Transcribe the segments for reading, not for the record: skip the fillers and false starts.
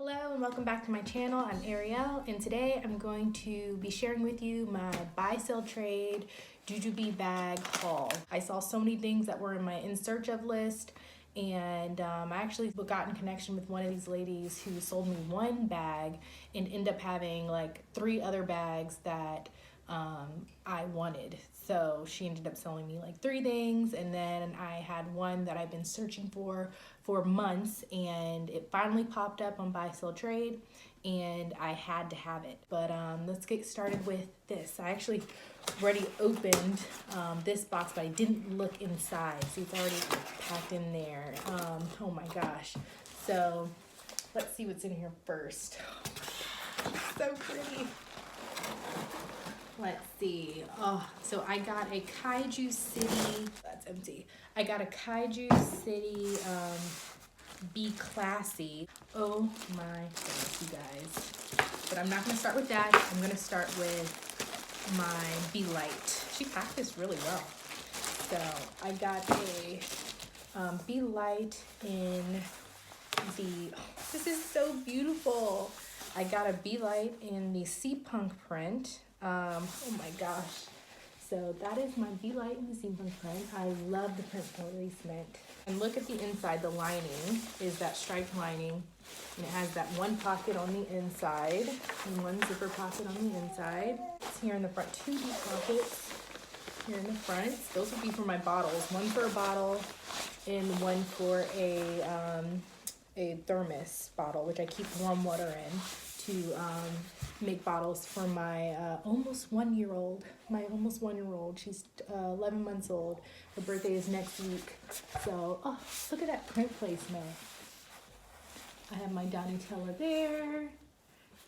Hello and welcome back to my channel. I'm Ariel and today I'm going to be sharing with you my buy, sell, trade jujube bag haul. I saw so many things that were in my in search of list and I actually got in connection with one of these ladies who sold me one bag and ended up having like 3 other bags that I wanted. So she ended up selling me like 3 things, and then I had one that I've been searching for months, and it finally popped up on buy sell trade and I had to have it. But let's get started with this. I actually already opened this box, but I didn't look inside. See, it's already packed in there. Oh my gosh. So let's see what's in here first. So pretty. Let's see. Oh, so I got a Kaiju City. That's empty. I got a Kaiju City Be Classy. Oh my goodness, you guys. But I'm not going to start with that. I'm going to start with my Be Light. She packed this really well. So I got a Be Light in the, this is so beautiful. I got a Be Light in the Sea Punk print. Oh my gosh. So that is my Be Light in the Sea Punk print. I love the print placement. And look at the inside. The lining is that striped lining. And it has that one pocket on the inside and one zipper pocket on the inside. It's here in the front, 2 deep pockets here in the front. Those would be for my bottles. One for a bottle and one for a thermos bottle, which I keep warm water in to make bottles for my almost 1-year-old. My almost 1-year-old. She's 11 months old. Her birthday is next week. So, oh, look at that print placement. I have my Donatella there.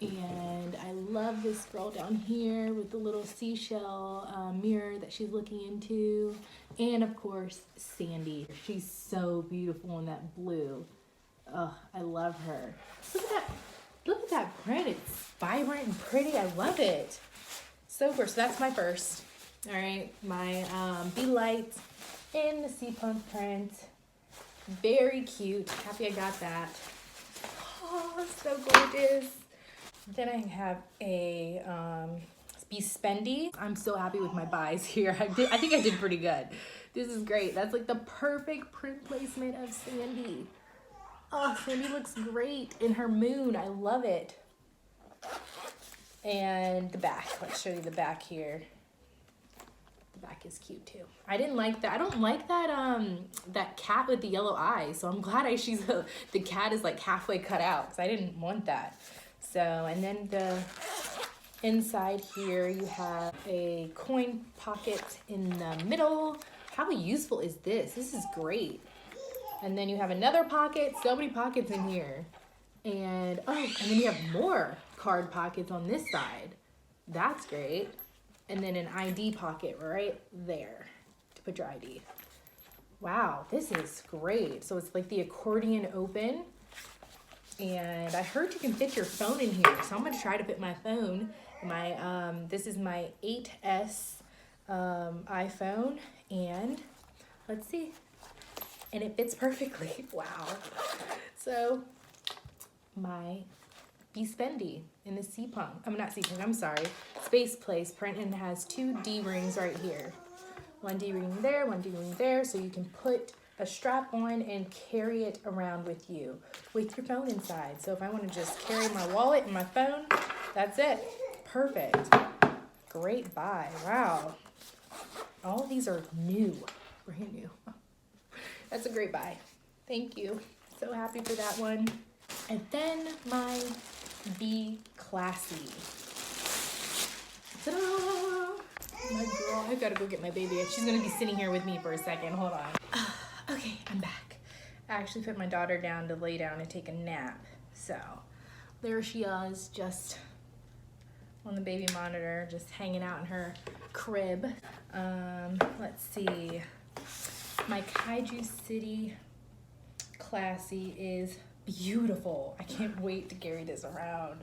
And I love this girl down here with the little seashell mirror that she's looking into. And of course, Sandy. She's so beautiful in that blue. Oh, I love her. Look at that. Look at that print. It's vibrant and pretty. I love it. So first, that's my first. All right, my Be Light in the Sea Punk print. Very cute. Happy I got that. Oh, so gorgeous. Then I have a Be Spendy. I'm so happy with my buys here. I think I did pretty good. This is great. That's like the perfect print placement of Sandy. Oh, Sandy looks great in her moon. I love it. And the back. Let's show you the back here. The back is cute too. I didn't like that. I don't like that that cat with the yellow eyes. So I'm glad the cat is like halfway cut out because I didn't want that. So, and then the inside here you have a coin pocket in the middle. How useful is this? This is great. And then you have another pocket, so many pockets in here. And, oh, and then you have more card pockets on this side. That's great. And then an ID pocket right there to put your ID. Wow, this is great. So it's like the accordion open. And I heard you can fit your phone in here. So I'm gonna try to fit my phone. This is my 8S iPhone. And let's see. And it fits perfectly. Wow. So my Be Spendy in the Sea Punk. I'm not Sea Punk, I'm sorry. Space Place print, and has 2 D rings right here. 1 D ring there, 1 D ring there. So you can put a strap on and carry it around with you with your phone inside. So if I want to just carry my wallet and my phone, that's it. Perfect. Great buy. Wow. All of these are new, brand new. That's a great buy. Thank you. So happy for that one. And then my Be Classy. Ta-da! My girl, I gotta go get my baby. She's gonna be sitting here with me for a second. Hold on. Okay, I'm back. I actually put my daughter down to lay down and take a nap. So there she is, just on the baby monitor, just hanging out in her crib. Let's see. My Kaiju City Classy is beautiful. I can't wait to carry this around.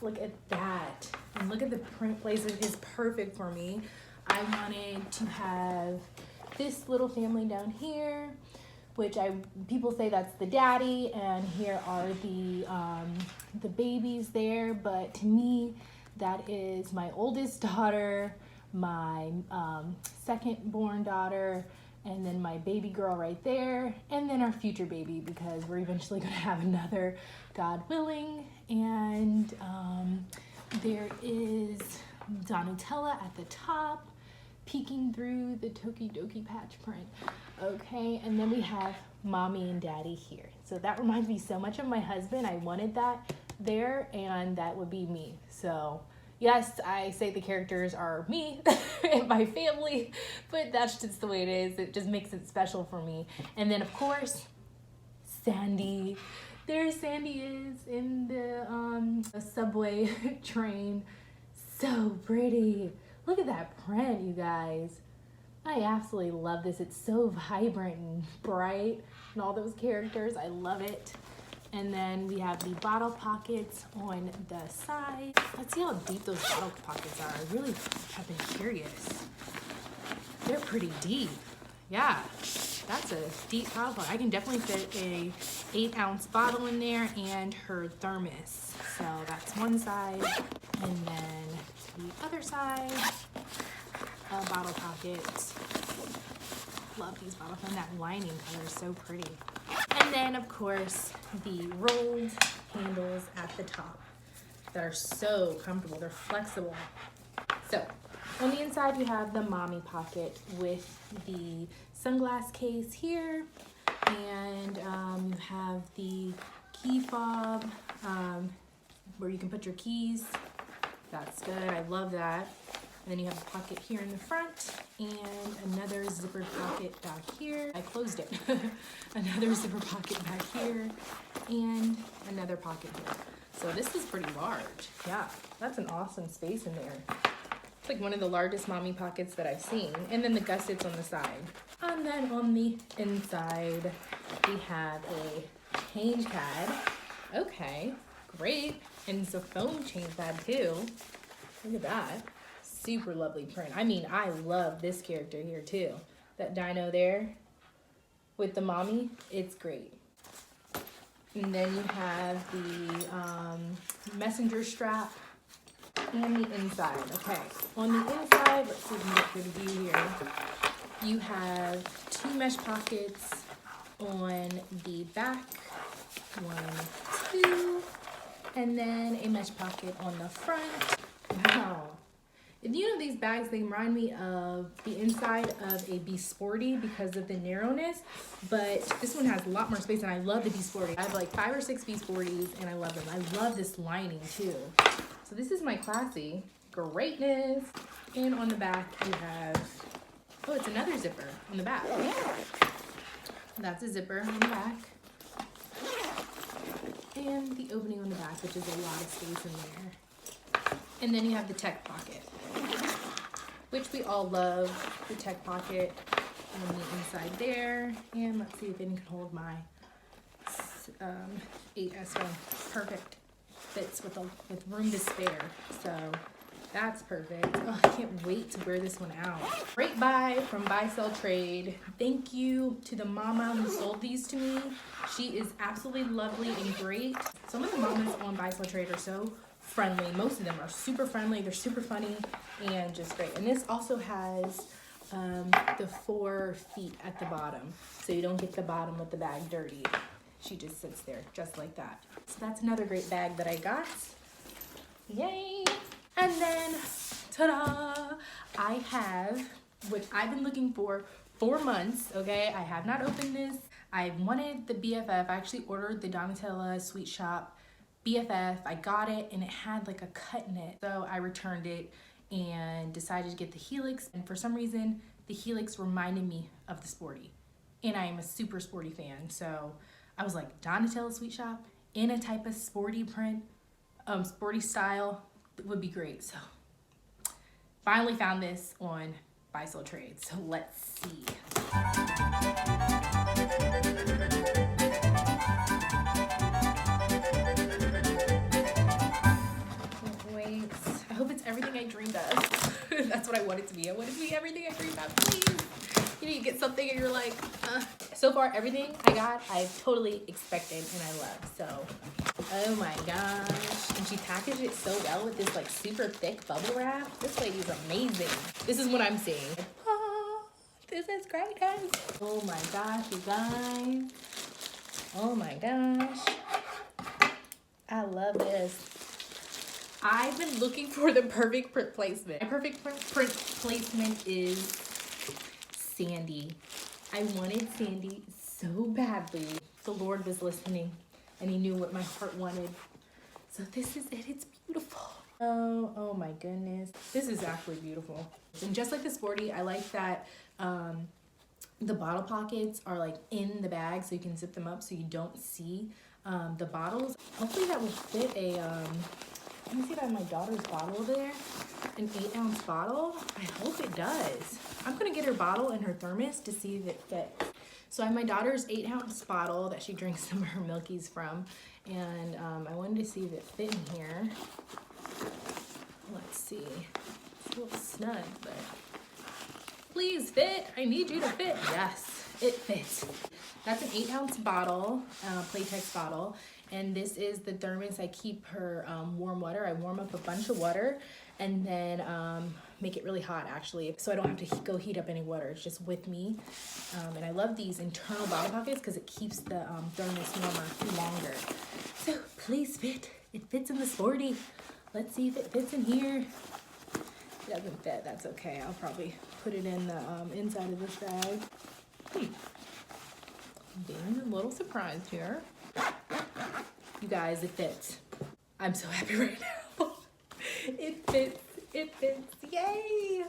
Look at that. And look at the print placement is perfect for me. I wanted to have this little family down here which people say that's the daddy, and here are the babies there, but to me, that is my oldest daughter, my second born daughter, and then my baby girl right there, and then our future baby, because we're eventually gonna have another, God willing. And there is Donatella at the top, peeking through the Tokidoki patch print. Okay, and then we have mommy and daddy here. So that reminds me so much of my husband. I wanted that there, and that would be me. So yes, I say the characters are me and my family, but that's just the way it is. It just makes it special for me. And then of course, Sandy. There Sandy is in the subway train. So pretty. Look at that print, you guys. I absolutely love this. It's so vibrant and bright and all those characters. I love it. And then we have the bottle pockets on the side. Let's see how deep those bottle pockets are. I really have been curious. They're pretty deep. Yeah, that's a deep bottle pocket. I can definitely fit a 8-ounce bottle in there and her thermos. So that's one side. And then the other side, a bottle pocket. Love these bottles, and that lining color is so pretty. And then of course the rolled handles at the top that are so comfortable. They're flexible. So on the inside you have the mommy pocket with the sunglass case here, and you have the key fob where you can put your keys. That's good. I love that. And then you have a pocket here in the front and another zipper pocket back here. I closed it. Another zipper pocket back here and another pocket here. So this is pretty large. Yeah, that's an awesome space in there. It's like one of the largest mommy pockets that I've seen. And then the gussets on the side. And then on the inside, we have a change pad. Okay, great. And it's a foam change pad too. Look at that. Super lovely print. I mean, I love this character here too. That dino there with the mommy, it's great. And then you have the messenger strap and the inside. Okay, on the inside, let's see if we can get good view here. You have 2 mesh pockets on the back, 1, 2, and then a mesh pocket on the front. Wow. And you know, these bags, they remind me of the inside of a Be Sporty because of the narrowness, but this one has a lot more space, and I love the Be Sporty. I have like 5 or 6 Be Sporties, and I love them. I love this lining too. So this is my classy greatness. And on the back you have, oh, it's another zipper on the back. That's a zipper on the back. And the opening on the back, which is a lot of space in there. And then you have the tech pocket, which we all love, the tech pocket on the inside there. And let's see if it can hold my 8S phone. Perfect. Fits with room to spare. So that's perfect. Oh, I can't wait to wear this one out. Great buy from Buy Sell Trade. Thank you to the mama who sold these to me. She is absolutely lovely and great. Some of the mamas on Buy Sell Trade are so friendly. Most of them are super friendly. They're super funny and just great. And this also has the 4 feet at the bottom, so you don't get the bottom of the bag dirty. She just sits there just like that. So that's another great bag that I got. Yay! And then, ta-da! I have, which I've been looking for 4 months, okay? I have not opened this. I wanted the BFF. I actually ordered the Donatella Sweet Shop BFF. I got it and it had like a cut in it. So I returned it and decided to get the Helix. And for some reason, the Helix reminded me of the Sporty. And I am a super sporty fan. So I was like, Donatella Sweet Shop in a type of sporty print, sporty style, would be great. So finally found this on Buy Sell Trade. So let's see. Wait, I hope it's everything I dreamed of. That's what I want it to be. I want it to be everything I dreamed of, please. You know, you get something and you're like, So far, everything I got, I totally expected and I love. So, oh my God. she packaged it so well with this like super thick bubble wrap. This lady's amazing. This is what I'm seeing. Oh, this is great, guys. Oh my gosh, you guys. Oh my gosh. I love this. I've been looking for the perfect print placement. My perfect print placement is Sandy. I wanted Sandy so badly. The Lord was listening and he knew what my heart wanted. So this is it. It's beautiful. Oh my goodness. This is actually beautiful. And just like the Sporty, I like that the bottle pockets are like in the bag so you can zip them up so you don't see the bottles. Hopefully that will fit a, let me see if I have my daughter's bottle over there. An 8-ounce bottle. I hope it does. I'm gonna get her bottle and her thermos to see if it fits. So I have my daughter's 8-ounce bottle that she drinks some of her Milkies from. And I wanted to see if it fit in here. Let's see. It's a little snug, but please fit. I need you to fit. Yes, it fits. That's an 8-ounce bottle, Playtex bottle. And this is the thermos I keep her warm water. I warm up a bunch of water and then make it really hot actually. So I don't have to go heat up any water. It's just with me. And I love these internal bottle pockets because it keeps the thermos warmer longer. So please fit. It fits in the Sporty. Let's see if it fits in here. It doesn't fit, that's okay. I'll probably put it in the inside of this bag. Being a little surprised here. You guys, it fits. I'm so happy right now. It fits, yay!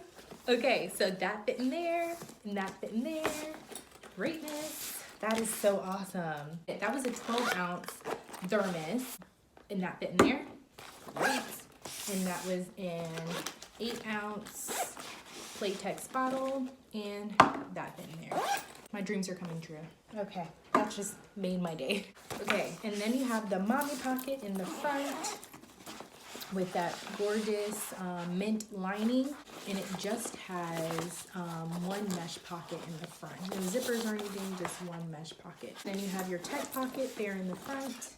Okay, so that fit in there, and that fit in there. Greatness, that is so awesome. That was a 12-ounce thermos, and that fit in there. Great. And that was an 8-ounce Playtex bottle, and that fit in there. My dreams are coming true. Okay, that just made my day. Okay, and then you have the mommy pocket in the front with that gorgeous mint lining, and it just has one mesh pocket in the front. No zippers or anything, just one mesh pocket. Then you have your tech pocket there in the front,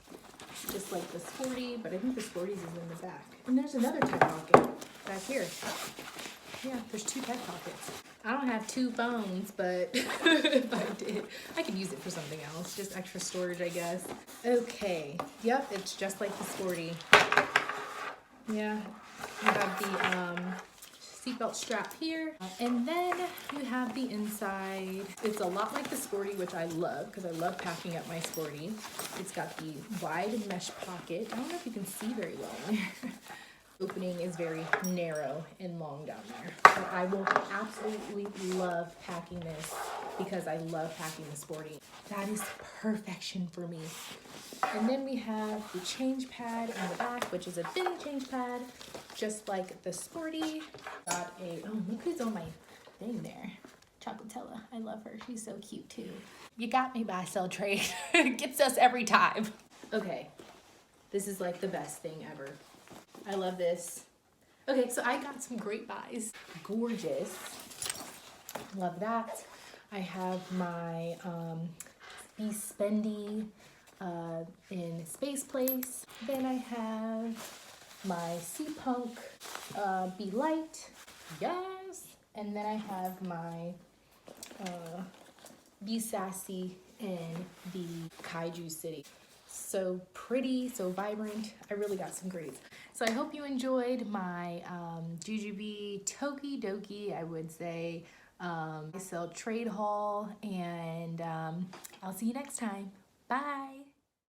just like the Sporty, but I think the Sporty's is in the back. And there's another tech pocket back here. Yeah, there's 2 tech pockets. I don't have 2 phones, but if I did, I could use it for something else. Just extra storage, I guess. Okay, yep, it's just like the Sporty. Yeah, you have the seatbelt strap here. And then you have the inside. It's a lot like the Sporty, which I love because I love packing up my Sporty. It's got the wide mesh pocket. I don't know if you can see very well in there. Opening is very narrow and long down there. But I will absolutely love packing this because I love packing the Sporty. That is perfection for me. And then we have the change pad in the back, which is a thin change pad, just like the Sporty. Got a, oh, look who's on my thing there. Chocolatella. I love her. She's so cute too. You got me, buy, sell, trade. It gets us every time. Okay, this is like the best thing ever. I love this. Okay, so I got some great buys. Gorgeous. Love that. I have my Be Spendy in Space Place. Then I have my Sea Punk Be Light. Yes. And then I have my Be Sassy in the Kaiju City. So pretty, so vibrant. I really got some greats. So I hope you enjoyed my Jujubee Tokidoki, I would say, sell trade haul, and I'll see you next time. Bye.